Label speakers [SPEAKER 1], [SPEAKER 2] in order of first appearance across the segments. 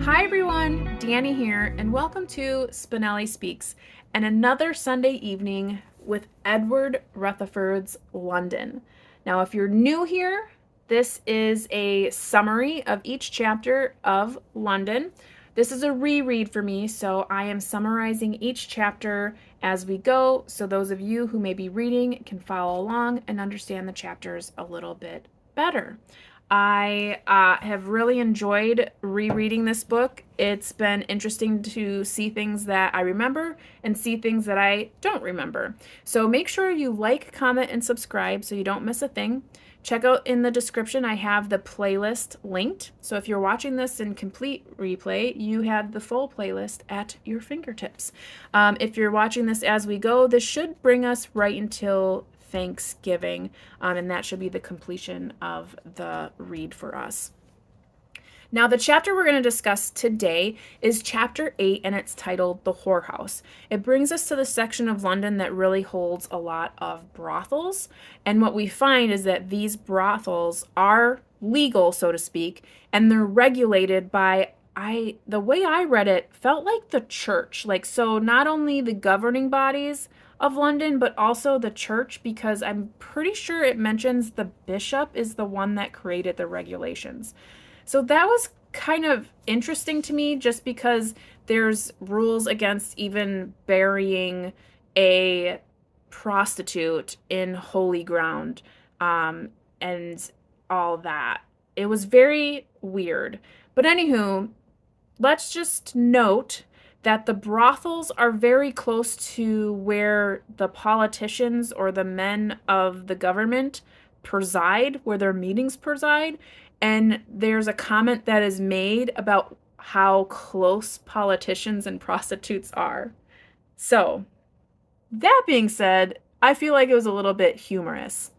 [SPEAKER 1] Hi everyone, Dani here, and welcome to Spenelli Speaks and another Sunday evening with Edward Rutherfurd's London. Now, if you're new here, this is a summary of each chapter of London. This is a reread for me, so I am summarizing each chapter as we go, so those of you who may be reading can follow along and understand the chapters a little bit better. I have really enjoyed rereading this book. It's been interesting to see things that I remember and see things that I don't remember. So make sure you like, comment, and subscribe so you don't miss a thing. Check out in the description, I have the playlist linked. So if you're watching this in complete replay, you have the full playlist at your fingertips. If you're watching this as we go, this should bring us right until Thanksgiving, and that should be the completion of the read for us. Now, the chapter we're going to discuss today is chapter 8, and it's titled The Whorehouse. It brings us to the section of London that really holds a lot of brothels, and what we find is that these brothels are legal, so to speak, and they're regulated by the way I read it felt like the church. So not only the governing bodies of London, but also the church, because I'm pretty sure it mentions the bishop is the one that created the regulations. So that was kind of interesting to me, just because there's rules against even burying a prostitute in holy ground, and all that. It was very weird. But anywho, let's just note that the brothels are very close to where the politicians or the men of the government preside, where their meetings preside. And there's a comment that is made about how close politicians and prostitutes are. So, that being said, I feel like it was a little bit humorous.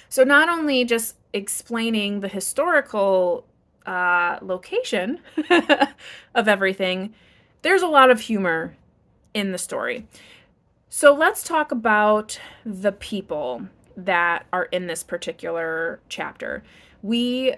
[SPEAKER 1] So not only just explaining the historical location of everything, there's a lot of humor in the story. So let's talk about the people that are in this particular chapter. We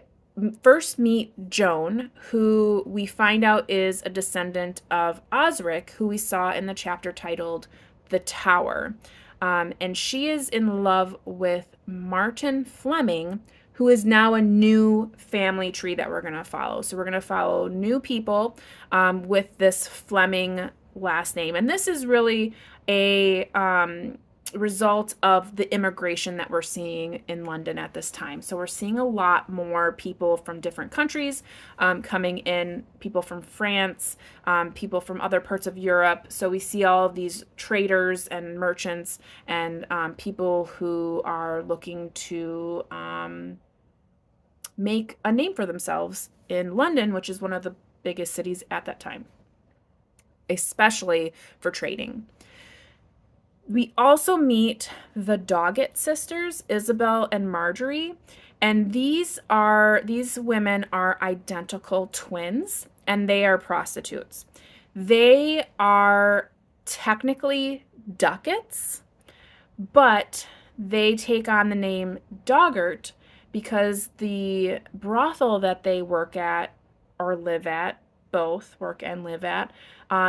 [SPEAKER 1] first meet Joan, who we find out is a descendant of Osric, who we saw in the chapter titled The Tower. And she is in love with Martin Fleming, who is now a new family tree that we're going to follow. So we're going to follow new people with this Fleming last name. And this is really a result of the immigration that we're seeing in London at this time. So we're seeing a lot more people from different countries coming in, people from France, people from other parts of Europe. So we see all of these traders and merchants and people who are looking to make a name for themselves in London, which is one of the biggest cities at that time, especially for trading. We also meet the Doggett sisters, Isabel and Marjorie, and these women are identical twins, and they are prostitutes. They are technically Duckets, but they take on the name Doggett because the brothel that they work at or live at, both work and live at,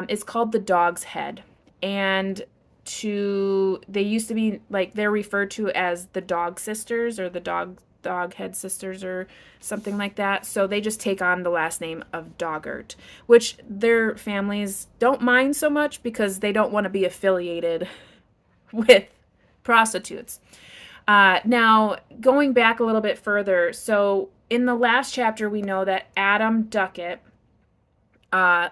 [SPEAKER 1] is called the Dog's Head. And they used to be they're referred to as the Dog Sisters or the Dog Head Sisters or something like that. So they just take on the last name of Doggett, which their families don't mind so much because they don't want to be affiliated with prostitutes. Now, going back a little bit further, so in the last chapter, we know that Adam Duckett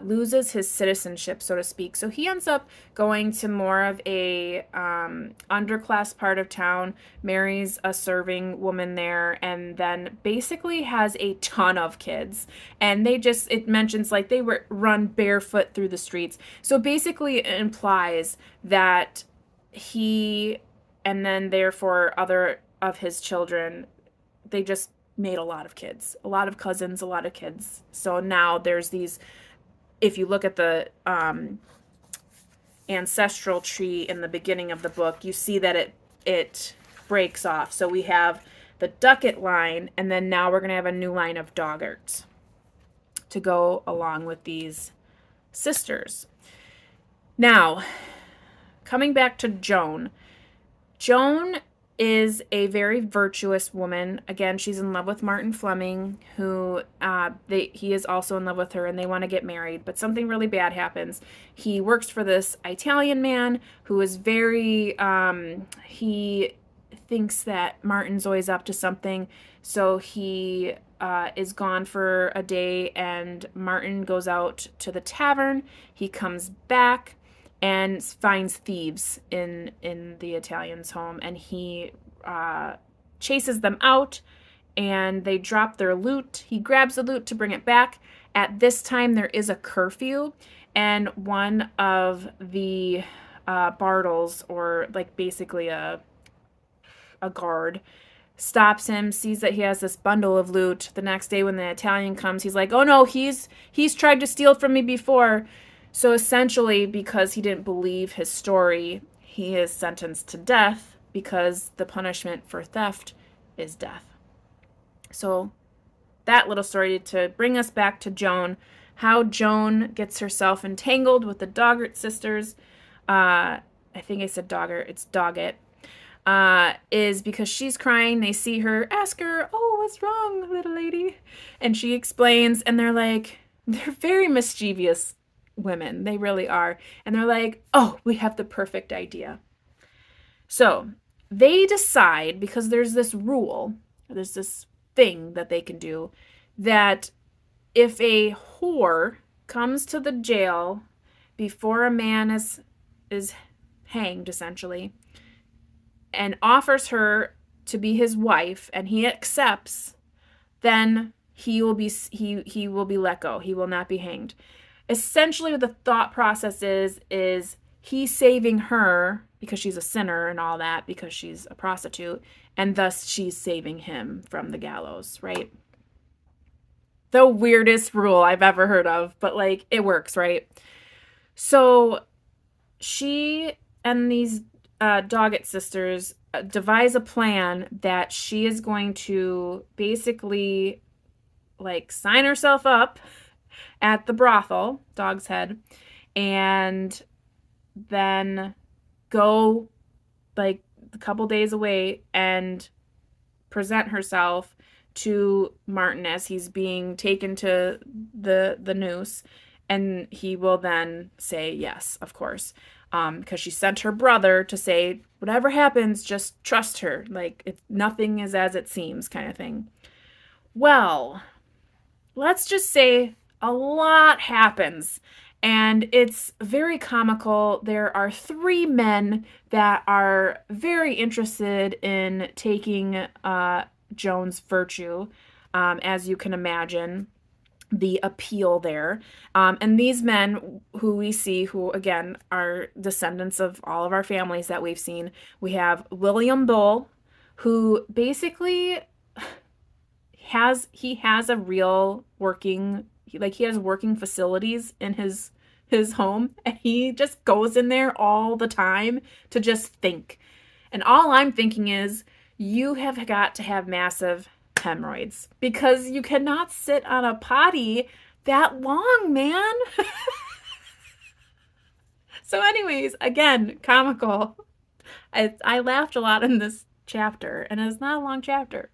[SPEAKER 1] loses his citizenship, so to speak. So he ends up going to more of a underclass part of town, marries a serving woman there, and then basically has a ton of kids. And it mentions they run barefoot through the streets. So basically it implies that he, and then therefore other of his children, they just made a lot of kids, a lot of cousins, a lot of kids. So now there's these, if you look at the ancestral tree in the beginning of the book, you see that it breaks off. So we have the Duckett line, and then now we're going to have a new line of Doggerts. to go along with these sisters. Now, coming back to Joan. Joan is a very virtuous woman. Again, she's in love with Martin Fleming, who he is also in love with her, and they want to get married. But something really bad happens. He works for this Italian man who is very. He thinks that Martin's always up to something, so he is gone for a day, and Martin goes out to the tavern. He comes back and finds thieves in the Italian's home, and he chases them out, and they drop their loot. He grabs the loot to bring it back. At this time, there is a curfew, and one of the Bartles, or like basically a guard, stops him, sees that he has this bundle of loot. The next day when the Italian comes, he's like, oh no, he's tried to steal from me before. So essentially, because he didn't believe his story, he is sentenced to death, because the punishment for theft is death. So that little story to bring us back to Joan, how Joan gets herself entangled with the Doggett sisters. I think I said Doggett, it's Doggett. Is because she's crying. They see her, ask her, oh, what's wrong, little lady? And she explains, and they're very mischievous women. They really are. And they're like, oh, we have the perfect idea. So they decide, because there's this rule, there's this thing that they can do, that if a whore comes to the jail before a man is hanged, essentially, and offers her to be his wife, and he accepts, then he will be let go. He will not be hanged. Essentially, what the thought process is he's saving her because she's a sinner and all that, because she's a prostitute, and thus she's saving him from the gallows, right? The weirdest rule I've ever heard of, but like it works, right? So she and these Doggett sisters devise a plan that she is going to basically like sign herself up at the brothel, Dog's Head, and then go like a couple days away and present herself to Martin as he's being taken to the noose, and he will then say yes, of course, because she sent her brother to say, whatever happens, just trust her, like nothing is as it seems, kind of thing. Well, let's just say a lot happens, and it's very comical. There are 3 men that are very interested in taking Joan's virtue, as you can imagine, the appeal there. And these men who we see, who again are descendants of all of our families that we've seen, we have William Bull, who basically has a real working, he has working facilities in his home, and he just goes in there all the time to just think. And all I'm thinking is, you have got to have massive hemorrhoids, because you cannot sit on a potty that long, man. So anyways, again, comical. I laughed a lot in this chapter, and it's not a long chapter.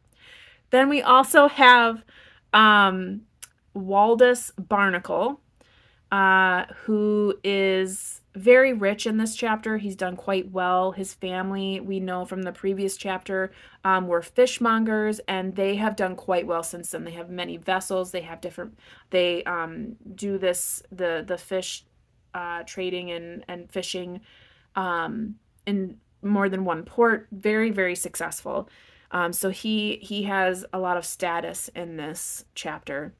[SPEAKER 1] Then we also have Waldus Barnacle, who is very rich in this chapter. He's done quite well. His family, we know from the previous chapter, were fishmongers, and they have done quite well since then. They have many vessels. They have they do the fish trading and fishing in more than one port. Very, very successful. So he has a lot of status in this chapter.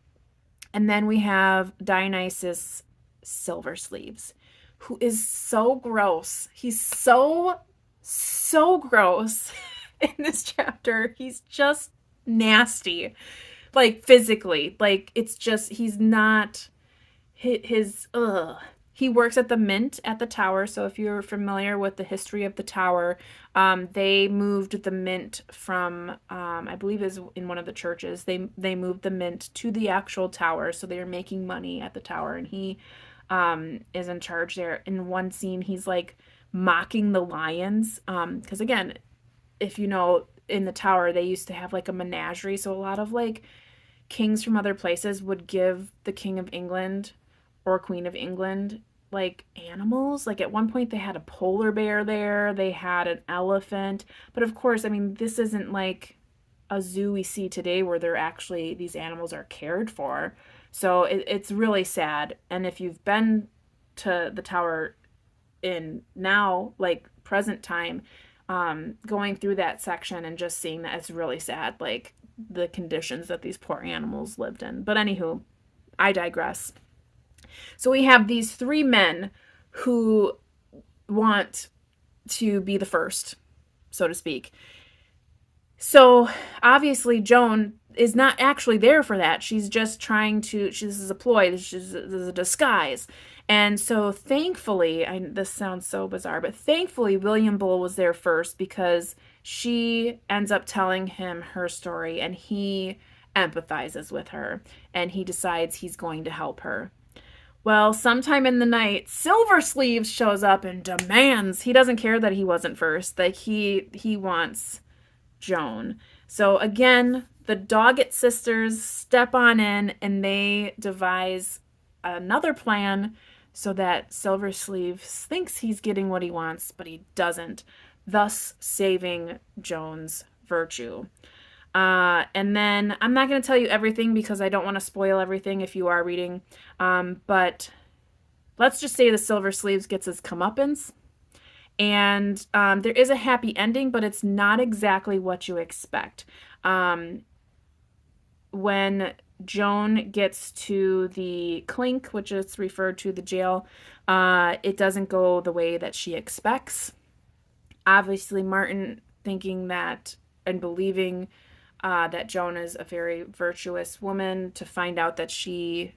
[SPEAKER 1] And then we have Dionysus Silversleeves, who is so gross. He's so gross in this chapter. He's just nasty, like physically. Like it's just, he's not his he works at the mint at the tower. So if you're familiar with the history of the tower, they moved the mint from, I believe is in one of the churches. They moved the mint to the actual tower, so they are making money at the tower, and he is in charge there. In one scene, he's like mocking the lions, because again, if you know, in the tower they used to have like a menagerie, so a lot of like kings from other places would give the King of England or Queen of England like animals. Like at one point they had a polar bear there, they had an elephant. But of course, I mean, this isn't like a zoo we see today where they're actually, these animals are cared for. So it's really sad. And if you've been to the tower in now, like present time, going through that section and just seeing that, it's really sad. Like the conditions that these poor animals lived in. But anywho, I digress. So we have these three men who want to be the first, so to speak. So obviously Joan is not actually there for that. She's just trying to, this is a ploy, this is a disguise. And so thankfully, this sounds so bizarre, but thankfully William Bull was there first, because she ends up telling him her story and he empathizes with her and he decides he's going to help her. Well, sometime in the night, Silver Sleeves shows up and demands, he doesn't care that he wasn't first, like he wants Joan. So again, the Doggett sisters step on in and they devise another plan so that Silver Sleeves thinks he's getting what he wants, but he doesn't, thus saving Joan's virtue. And then I'm not going to tell you everything because I don't want to spoil everything if you are reading. But let's just say the Silver Sleeves gets his comeuppance. And there is a happy ending, but it's not exactly what you expect. When Joan gets to the clink, which is referred to the jail, it doesn't go the way that she expects. Obviously, Martin, thinking that and believing that Joan is a very virtuous woman, to find out that she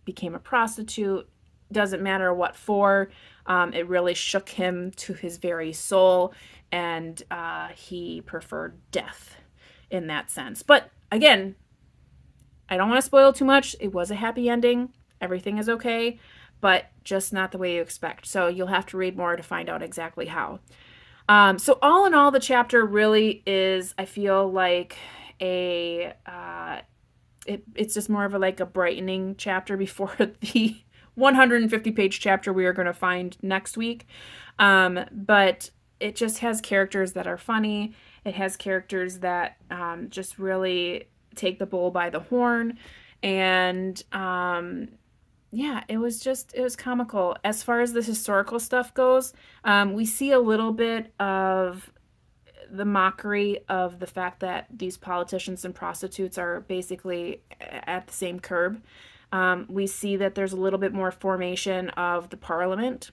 [SPEAKER 1] became a prostitute, doesn't matter what for. It really shook him to his very soul, and he preferred death in that sense. But again, I don't want to spoil too much. It was a happy ending. Everything is okay, but just not the way you expect. So you'll have to read more to find out exactly how. So all in all, the chapter really is, I feel like, it's just more of a brightening chapter before the 150-page chapter we are going to find next week. But it just has characters that are funny. It has characters that just really take the bull by the horn. And yeah, it was comical. As far as the historical stuff goes, we see a little bit of the mockery of the fact that these politicians and prostitutes are basically at the same curb. We see that there's a little bit more formation of the Parliament.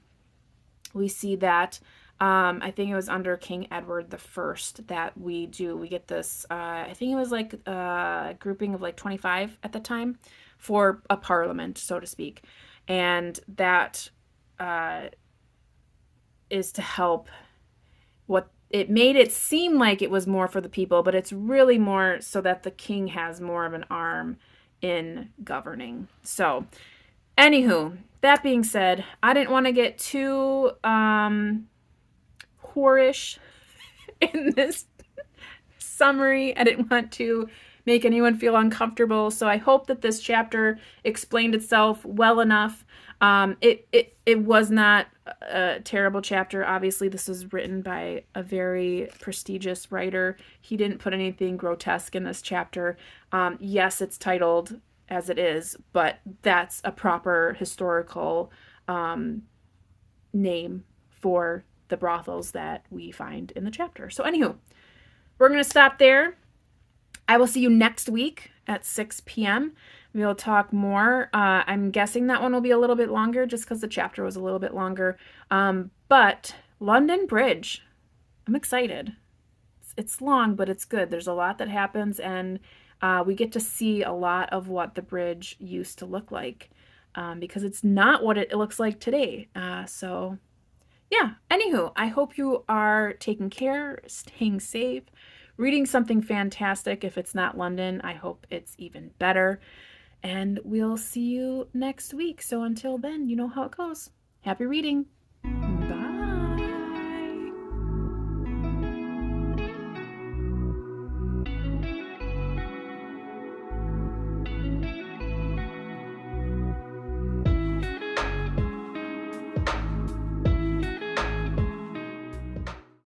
[SPEAKER 1] We see that, I think it was under King Edward the First that we get this, I think it was like a grouping of like 25 at the time for a parliament, so to speak. And that is to help. What it made it seem like it was more for the people, but it's really more so that the king has more of an arm in governing. So, anywho, that being said, I didn't want to get too whorish in this summary. I didn't want to make anyone feel uncomfortable. So I hope that this chapter explained itself well enough. It was not a terrible chapter. Obviously, this was written by a very prestigious writer. He didn't put anything grotesque in this chapter. Yes, it's titled as it is, but that's a proper historical name for the brothels that we find in the chapter. So anywho, we're going to stop there. I will see you next week at 6 p.m. We'll talk more. I'm guessing that one will be a little bit longer just because the chapter was a little bit longer. But London Bridge, I'm excited. It's long, but it's good. There's a lot that happens, and we get to see a lot of what the bridge used to look like. because it's not what it looks like today. So yeah, anywho, I hope you are taking care, staying safe, reading something fantastic. If it's not London, I hope it's even better. And we'll see you next week. So until then, you know how it goes. Happy reading.